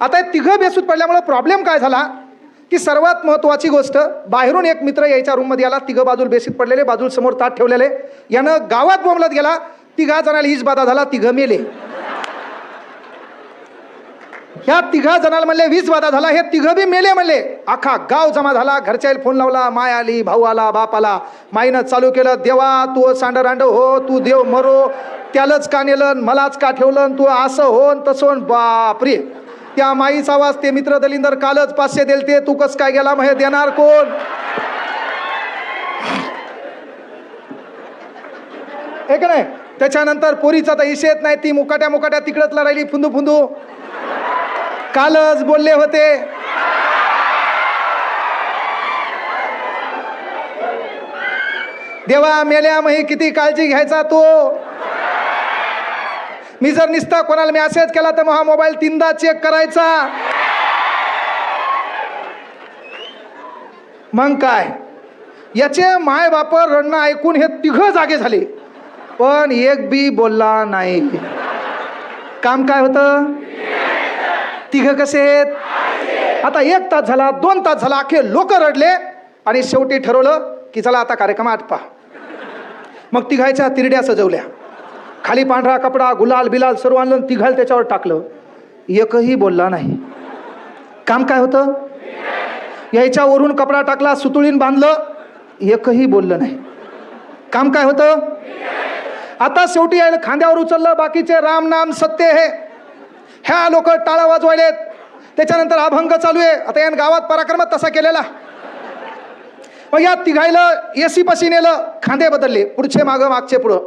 आता हे 3 बेशुद्ध पडल्यामुळे प्रॉब्लेम काय झाला की सर्वात महत्वाची गोष्ट, बाहेरून एक मित्र यायच्या रूममध्ये आला. 3 बाजूला बेशुद्ध पडलेले, बाजूला समोर ताट ठेवलेले. यानं गावात बोंबलत गेला. 3 जणांना हीच बाधा झाला, 3 मेले. ह्या 3 जणांना म्हणले 20 बाधा झाला, हे 3 बी मेले म्हणले. अख्खा गाव जमा झाला. घरच्या फोन लावला, माय आली, भाऊ आला, बाप आला. माईनं चालू केलं, देवा तू सांडरांड हो, तू देव मरो, त्यालाच का नेलं, मलाच का ठेवलं, तू असं हो तसं हो. बापरे, त्या माईचा आवाज. ते मित्र दलिंदर कालच 500 दिलते, तू कस काय गेला, मग हे देणार कोण? हे का नाही? त्याच्यानंतर पोरीचा तर इशेत नाही, ती मुकाट्या तिकडच राहिली फुंदू. कालच बोलले होते. देवा मेल्या मही किती काळजी घ्यायचा तो. मी जर निसता कोणाला मेसेज केला तर हा मोबाईल 3दा चेक करायचा. मग काय, याचे माय बाप रडणं ऐकून हे 3 जागे झाले, पण एक बी बोलला नाही. काम काय होतं? 3 कसे आहेत? आता 1 तास झाला, 2 तास झाला, अख्खे लोक रडले. आणि शेवटी ठरवलं की चला आता कार्यक्रम आटपा. मग 3 तिरड्या सजवल्या, खाली पांढरा कपडा, गुलाल बिलाल सर्व आणलं, 3 त्याच्यावर टाकलं. एकही बोलला नाही. काम काय होतं? याच्यावरून कपडा टाकला, सुतुळीन बांधलं, एकही बोललं नाही. काम काय होतं? आता शेवटी यायला खांद्यावर उचललं, बाकीचे राम नाम सत्य हे. ह्या लोक टाळा वाजवायलेत. त्याच्यानंतर अभंग चालू आहे. आता या गावात पराक्रम तसा केलेला. मग या 3 एसी पाशी नेलं, खांदे बदलले, पुढचे मागचे पुढं.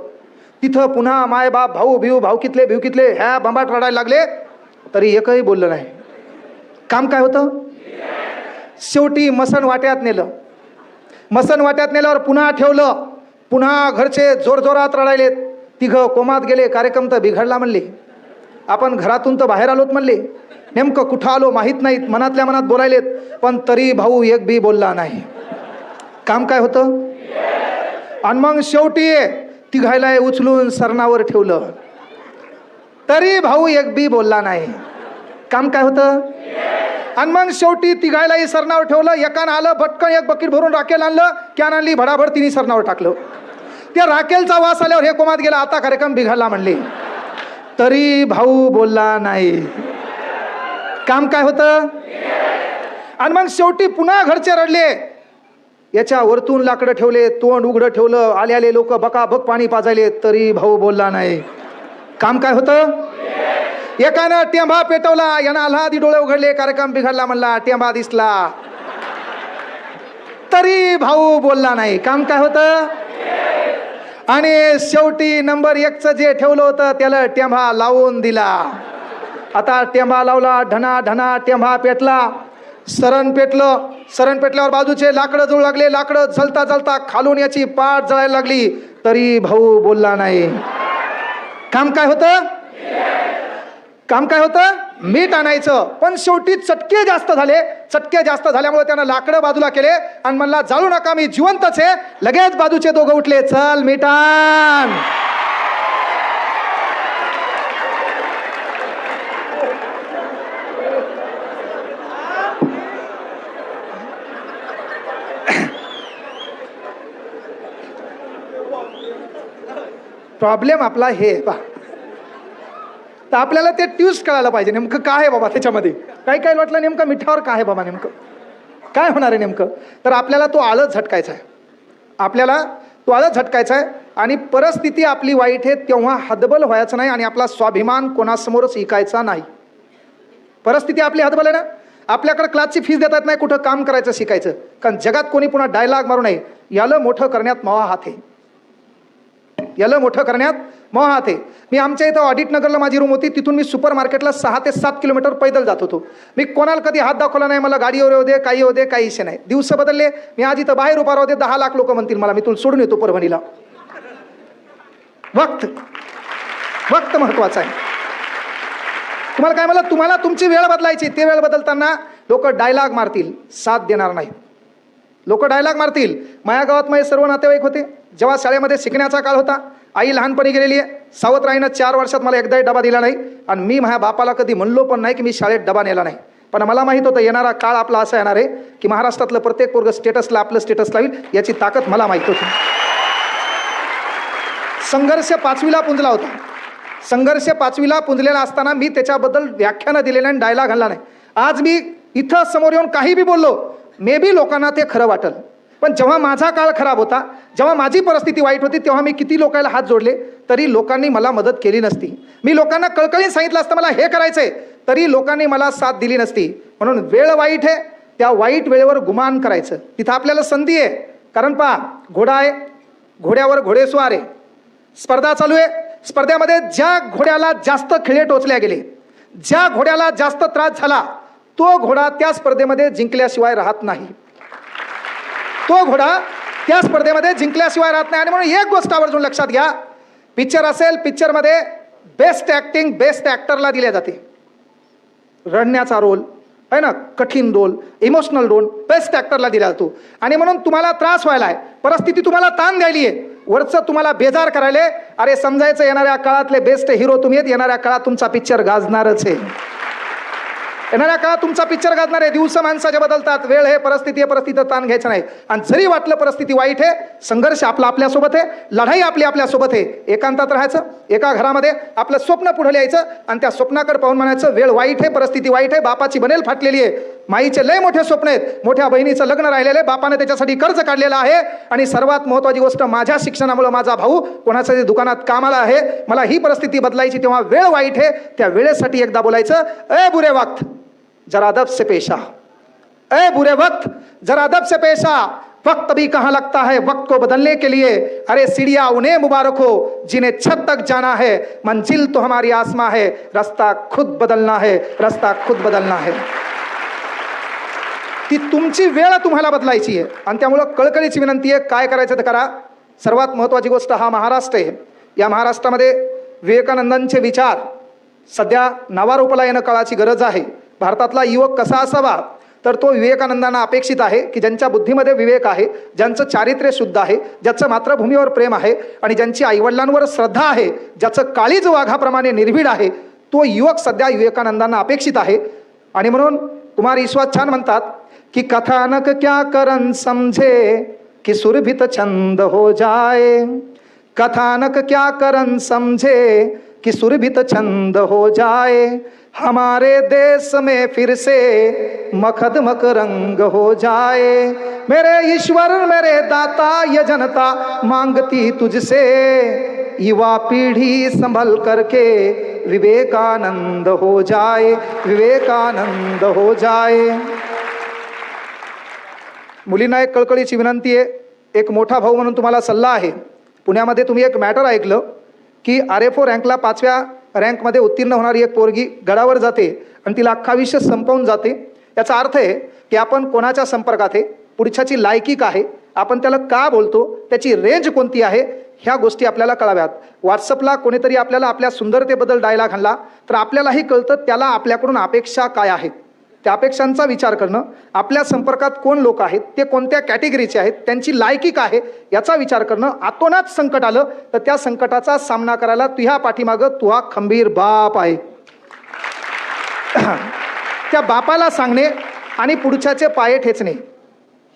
तिथं पुन्हा माय बाप, भाऊ भिऊ, भाऊकितले ह्या बंबाट रडायला लागले, तरी एकही बोललं नाही. काम काय होतं? शेवटी मसन वाट्यात नेलं. मसन वाट्यात नेल्यावर पुन्हा ठेवलं. पुन्हा घरचे जोरजोरात रडायलेत. 3 कोमात गेले. कार्यक्रम तर बिघडला म्हणले. आपण घरातून तर बाहेर आलोत म्हणले. नेमकं कुठं आलो माहीत नाहीत, मनातल्या मनात बोलायलेत, पण तरी भाऊ एक बी बोलला नाही. काम काय होतं? आणि मग शेवटी 3 उचलून सरणावर ठेवलं, तरी भाऊ एक बी बोलला नाही. काम काय होतं? आणि मग शेवटी 3 सरणावर ठेवलं. एकानं आलं भटकन, एक बकीट भरून राखेल आणलं, कॅन आणली, भडाभड 3 सरणावर टाकलं. त्या राखेलचा वास आल्यावर हे कोमात गेला. आता कार्यक्रम बिघडला म्हणले, तरी भाऊ बोलला नाही. काम काय होतं? आणि मग शेवटी पुन्हा घरचे रडले. याच्या वरतून लाकडं ठेवले, तोंड उघडं ठेवलं, आले लोक बकाबक पाणी पाजायले, तरी भाऊ बोलला नाही. काम काय होतं? एकानं टेंभा पेटवला, यानं आल्हादी डोळे उघडले, कार्यक्रम बिघडला म्हणला, टेंभा दिसला, तरी भाऊ बोलला नाही. काम काय होतं? आणि शेवटी नंबर 1चं जे ठेवलं होतं त्याला टेंभा लावून दिला. आता टेंभा लावला, ढना टेंभा पेटला. सरण पेटल्यावर बाजूचे लाकडं जळू लागले. लाकडं जळता खालून याची पाठ जळायला लागली, तरी भाऊ बोलला नाही. काम काय होतं? मीठ आणायचं, पण शेवटी चटके जास्त झाले. चटके जास्त झाल्यामुळे त्यानं लाकडं बाजूला केले आणि म्हणला जाळू नका, मी जिवंतच आहे. लगेच बाजूचे दोघं उठले, चल मीठ आण. प्रॉब्लेम आपला हे पहा, तर आपल्याला ते ट्विस्ट कळायला पाहिजे नेमकं काय आहे बाबा त्याच्यामध्ये. काही काही वाटलं नेमकं मिठावर काय आहे बाबा, नेमकं काय होणार आहे नेमकं. तर आपल्याला तो आळस झटकायचा आहे, आपल्याला तो आळस झटकायचा आहे. आणि परिस्थिती आपली वाईट आहे तेव्हा हतबल व्हायचं नाही आणि आपला स्वाभिमान कोणासमोरच विकायचा नाही. परिस्थिती आपली हतबल आहे ना, आपल्याकडे क्लासची फीस देतात नाही, कुठं काम करायचं शिकायचं. कारण जगात कोणी पुन्हा डायलॉग मारू नये, याला मोठं करण्यात मवा हात आहे, याला मोठं करण्यात मवा हात आहे. मी आमच्या इथं ऑडिट नगरला माझी रूम होती, तिथून मी सुपर मार्केटला 6 ते 7 किलोमीटर पैदल जात होतो. मी कोणाला कधी हात दाखवला नाही, मला गाडीवर येऊ दे, काही येऊ दे, काही इशे नाही. दिवस बदलले, मी आज इथं बाहेर उभा राहते, 10 लाख लोक म्हणतील मला मी तुला सोडून येतो परभणीला. वक्त वक्त महत्वाचं आहे. तुम्हाला काय म्हणलं, तुम्हाला तुमची वेळ बदलायची, ते वेळ बदलताना लोक डायलॉग मारतील, साथ देणार नाही. लोक डायलॉग मारतील. माझ्या गावात माझे सर्व नातेवाईक होते. जेव्हा शाळेमध्ये शिकण्याचा काळ होता, आई लहानपणी गेलेली आहे, सावतराईनं 4 वर्षात मला एकदाही डबा दिला नाही. आणि मी माझ्या बापाला कधी म्हणलो पण नाही की मी शाळेत डबा नेला नाही. पण मला माहीत होतं येणारा काळ आपला असा येणार आहे की महाराष्ट्रातलं प्रत्येक पोरगं स्टेटसला आपलं स्टेटस लावील, याची ताकद मला माहीत होती. संघर्ष 5वीला पुंजला होता. संघर्ष 5वीला पुंजलेला असताना मी त्याच्याबद्दल व्याख्यानं दिलेलं आणि डायलॉग घालला नाही. आज मी इथं समोर येऊन काही बी बोललो, मे बी लोकांना ते खरं वाटेल. पण जेव्हा माझा काळ खराब होता, जेव्हा माझी परिस्थिती वाईट होती, तेव्हा मी किती लोकांना हात जोडले तरी लोकांनी मला मदत केली नसती. मी लोकांना कळकळीने सांगितलं असतं मला हे करायचंय, तरी लोकांनी मला साथ दिली नसती. म्हणून वेळ वाईट आहे, त्या वाईट वेळेवर गुमान करायचं. तिथं आपल्याला संधी आहे. कारण पहा, घोडा आहे, घोड्यावर घोडेस्वार आहे, स्पर्धा चालू आहे. स्पर्धेमध्ये ज्या घोड्याला जास्त खिळे टोचल्या गेले, ज्या घोड्याला जास्त त्रास झाला, तो घोडा त्या स्पर्धेमध्ये जिंकल्याशिवाय राहत नाही. तो घोडा त्या स्पर्धेमध्ये जिंकल्याशिवाय राहत नाही. आणि म्हणून एक गोष्ट आवर्जून लक्षात घ्या, पिक्चर असेल, पिक्चरमध्ये बेस्ट ॲक्टिंग बेस्ट ॲक्टरला दिल्या जाते. रडण्याचा रोल आहे ना, कठीण रोल, इमोशनल रोल बेस्ट ॲक्टरला दिला जातो. आणि म्हणून तुम्हाला त्रास व्हायला आहे, परिस्थिती तुम्हाला ताण द्यायली आहे, वरचं तुम्हाला बेजार करायला, अरे समजायचं येणाऱ्या काळातले बेस्ट हिरो तुम्ही आहेत. येणाऱ्या काळात तुमचा पिक्चर गाजणारच आहे. येणाऱ्या काळात तुमचा पिक्चर गाजणार आहे. दिवस माणसाचे बदलतात, वेळ हे परिस्थिती आहे, परिस्थितीत ताण घ्यायचं नाही. आणि जरी वाटलं परिस्थिती वाईट आहे, संघर्ष आपला आपल्यासोबत आहे, लढाई आपली आपल्यासोबत आहे. एकांतात राहायचं, एका घरामध्ये आपलं स्वप्न पुढे लिहायचं आणि त्या स्वप्नाकडे पाहून म्हणायचं वेळ वाईट आहे, परिस्थिती वाईट आहे, बापाची बनेल फाटलेली आहे, माईचे लय मोठे स्वप्न आहेत, मोठ्या बहिणीचं लग्न राहिलेलं आहे, बापाने त्याच्यासाठी कर्ज काढलेलं आहे. आणि सर्वात महत्त्वाची गोष्ट, माझ्या शिक्षणामुळे माझा भाऊ कोणाच्या दुकानात कामाला आहे, मला ही परिस्थिती बदलायची, तेव्हा वेळ वाईट आहे. त्या वेळेसाठी एकदा बोलायचं, ए बुरे वक्त जरा अदब से पेशा, ए बुरे वक्त जरा अदब से पेशा, वक्त भी कहाँ लगता है वक्त को बदलने के लिए, अरे सीढ़ियाँ उन्हें मुबारक हो जिन्हें छत तक जाना है, मंजिल तो हमारी आसमां है, रास्ता खुद बदलना है, रास्ता खुद बदलना है. ती तुमची वेळ तुम्हाला बदलायची आहे. आणि त्यामुळं कळकळीची विनंती आहे, काय करायचं तर करा. सर्वात महत्त्वाची गोष्ट, हा महाराष्ट्र आहे, या महाराष्ट्रामध्ये विवेकानंदांचे विचार सध्या नावारूपाला येणं काळाची गरज आहे. भारतातला युवक कसा असावा, तर तो विवेकानंदांना अपेक्षित आहे की ज्यांच्या बुद्धीमध्ये विवेक आहे, ज्यांचं चारित्र्य शुद्ध आहे, ज्याचं मातृभूमीवर प्रेम आहे आणि ज्यांची आईवडिलांवर श्रद्धा आहे, ज्याचं काळीज वाघाप्रमाणे निर्भीड आहे, तो युवक सध्या विवेकानंदांना अपेक्षित आहे. आणि म्हणून कुमार ईश्वर छान म्हणतात कि कथानक क्या करन समझे कि सुरभित छंद हो जाए, कथानक क्या करन समझे कि सुरभित छंद हो जाए, हमारे देश में फिर से मखद मक रंग हो जाए, मेरे ईश्वर मेरे दाता ये जनता मांगती तुझसे, युवा पीढ़ी संभल करके विवेकानंद हो जाए, विवेकानंद हो जाए. मुलींना एक कळकळीची विनंती आहे, एक मोठा भाऊ म्हणून तुम्हाला सल्ला आहे. पुण्यामध्ये तुम्ही एक मॅटर ऐकलं की RFO रँकला 5व्या रँकमध्ये उत्तीर्ण होणारी एक पोरगी गडावर जाते आणि तिला अख्खा विषय संपवून जाते. याचा अर्थ आहे की आपण कोणाच्या संपर्कात आहे, पुढच्याची लायकी काय आहे, आपण त्याला का बोलतो, त्याची रेंज कोणती आहे, ह्या गोष्टी आपल्याला कळाव्यात. व्हॉट्सअपला कोणीतरी आपल्याला आपल्या सुंदरतेबद्दल डायलॉग आणला तर आपल्यालाही कळतं त्याला आपल्याकडून अपेक्षा काय आहेत. त्या अपेक्षांचा विचार करणं, आपल्या संपर्कात कोण लोक आहेत, ते कोणत्या कॅटेगरीचे आहेत, त्यांची लायकी काय आहे याचा विचार करणं. आतोनात संकट आलं तर त्या संकटाचा सामना करायला तुझ्या पाठीमागं तुहा खंबीर बाप आहे. त्या बापाला सांगणे आणि पुढच्याचे पाये ठेचणे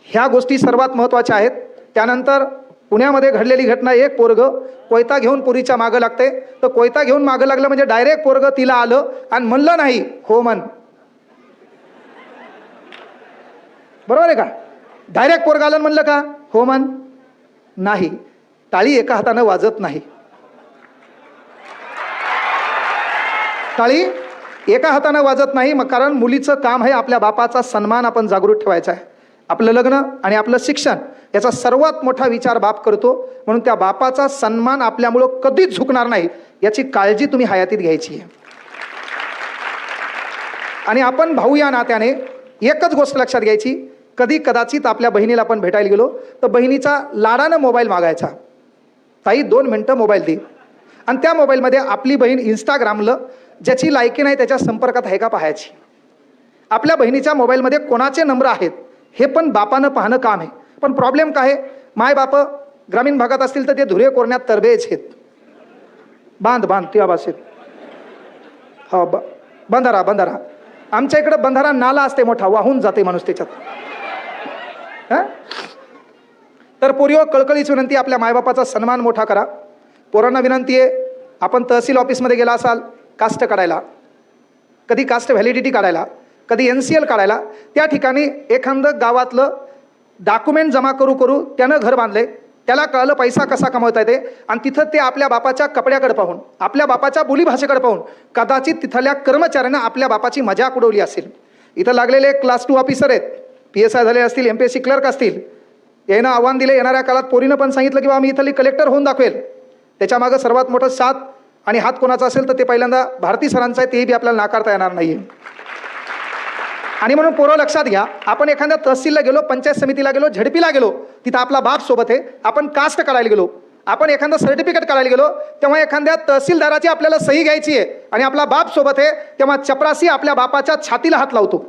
ह्या गोष्टी सर्वात महत्त्वाच्या आहेत. त्यानंतर पुण्यामध्ये घडलेली घटना, एक पोरग कोयता घेऊन पुरीच्या मागं लागते, तर कोयता घेऊन मागं लागलं म्हणजे डायरेक्ट पोरग तिला आलं आणि म्हणलं नाही हो मन. बरोबर आहे का? डायरेक्ट पोरग आलं म्हणलं का हो मन नाही. टाळी एका हातानं वाजत नाही. टाळी एका हातानं वाजत नाही. मग कारण मुलीचं काम आहे आपल्या बापाचा सन्मान आपण जागृत ठेवायचा आहे. आपलं लग्न आणि आपलं शिक्षण याचा सर्वात मोठा विचार बाप करतो. म्हणून त्या बापाचा सन्मान आपल्यामुळं कधीच झुकणार नाही याची काळजी तुम्ही हयातीत घ्यायची आहे. आणि आपण भाऊ या नात्याने एकच गोष्ट लक्षात घ्यायची, कधी कदाचित आपल्या बहिणीला आपण भेटायला गेलो तर बहिणीचा लाडानं मोबाईल मागायचा, ताई 2 मिनटं मोबाईल दे. आणि त्या मोबाईलमध्ये आपली बहीण इंस्टाग्रामला ज्याची लायकी नाही त्याच्या संपर्कात आहे का पाहायची. आपल्या बहिणीच्या मोबाईलमध्ये कोणाचे नंबर आहेत हे पण बापानं पाहणं काम आहे. पण प्रॉब्लेम काय आहे, माय बाप ग्रामीण भागात असतील तर ते धुरे कोरण्यात तरबेज आहेत. बांध तुया भाषेत हो बंधारा. आमच्या इकडं बंधारा नाला असते मोठा, वाहून जाते माणूस त्याच्यात. तर पोरीओ, कळकळीची विनंती, आपल्या मायबापाचा सन्मान मोठा करा. पोरांना विनंती आहे, आपण तहसील ऑफिसमध्ये गेला असाल कास्ट काढायला, कधी कास्ट व्हॅलिडिटी काढायला, कधी NCL काढायला, त्या ठिकाणी एखादं गावातलं डॉक्युमेंट जमा करू त्यानं घर बांधले, त्याला कळलं पैसा कसा कमवता येते, आणि तिथं ते आपल्या बापाच्या कपड्याकडे पाहून, आपल्या बापाच्या बोलीभाषेकडे पाहून कदाचित तिथल्या कर्मचाऱ्यांना आपल्या बापाची मजाक उडवली असेल. इथं लागलेले क्लास 2 ऑफिसर आहेत, PSI झाले असतील, MPSC क्लर्क असतील, यानं आव्हान दिले. येणाऱ्या काळात पोरीनं पण सांगितलं की आम्ही इथली कलेक्टर होऊन दाखवेल. त्याच्या मागं सर्वात मोठं साथ आणि हात कोणाचा असेल तर ते पहिल्यांदा भारती सरांचा आहे, तेही बी आपल्याला नाकारता येणार नाही. आणि म्हणून पोरं लक्षात घ्या, आपण एखाद्या तहसीलला गेलो, पंचायत समितीला गेलो, झडपीला गेलो, तिथं आपला बाप सोबत आहे. आपण कास्ट काढायला गेलो, आपण एखादं सर्टिफिकेट काढायला गेलो, तेव्हा एखाद्या तहसीलदाराची आपल्याला सही घ्यायची आहे आणि आपला बाप सोबत आहे, तेव्हा चपरासी आपल्या बापाच्या छातीला हात लावतो.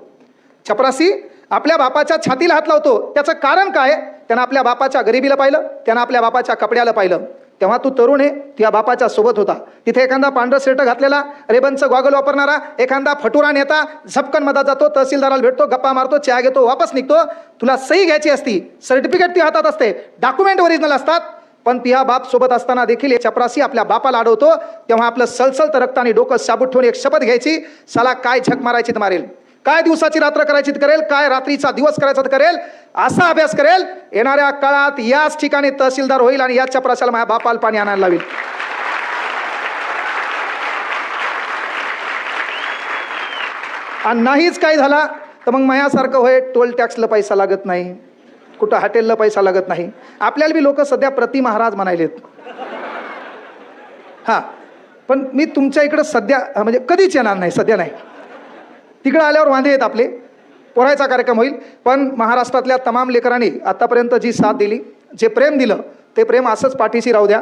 चपरासी आपल्या बापाच्या छातीला हात लावतो. त्याचं कारण काय? त्यानं आपल्या बापाच्या गरिबीला पाहिलं, त्यानं आपल्या बापाच्या कपड्याला पाहिलं. तेव्हा तू तरुण आहे, तुझ्या बापाच्या सोबत होता. तिथे एखादा पांढरं शर्ट घातलेला, रेबनचं गॉगल वापरणारा एखादा फटुरा नेता झपकन मधात जातो, तहसीलदाराला भेटतो, गप्पा मारतो, चहा घेतो, वापस निघतो. तुला सही घ्यायची असती, सर्टिफिकेट ती हातात असते, डॉक्युमेंट ओरिजिनल असतात, पण तुझ्या बाप सोबत असताना देखील चपरासी आपल्या बापाला अडवतो. तेव्हा आपलं सलसलत रक्ताने डोकं साबूत ठेवून एक शपथ घ्यायची, साला काय झक मारायची तर मारेल, काय दिवसाची रात्र करायची करेल, काय रात्रीचा दिवस करायचा करेल, असा अभ्यास करेल. येणाऱ्या काळात याच ठिकाणी तहसीलदार होईल आणि याच चपराशाला माझ्या बापाला पाणी आणायला लावेल. आणि नाहीच काय झाला तर मग माझ्यासारखं होय, टोल टॅक्सला पैसा लागत नाही, कुठं हॉटेलला पैसा लागत नाही. आपल्याला बी लोक सध्या प्रति महाराज म्हणायलेत. हां, पण मी तुमच्या इकडं सध्या म्हणजे कधीच येणार नाही, सध्या नाही. तिकडं आल्यावर वांदे आहेत आपले, पोरायचा कार्यक्रम होईल. पण महाराष्ट्रातल्या तमाम लेकरांनी आतापर्यंत जी साथ दिली, जे प्रेम दिलं, ते प्रेम असंच पाठीशी राहू द्या.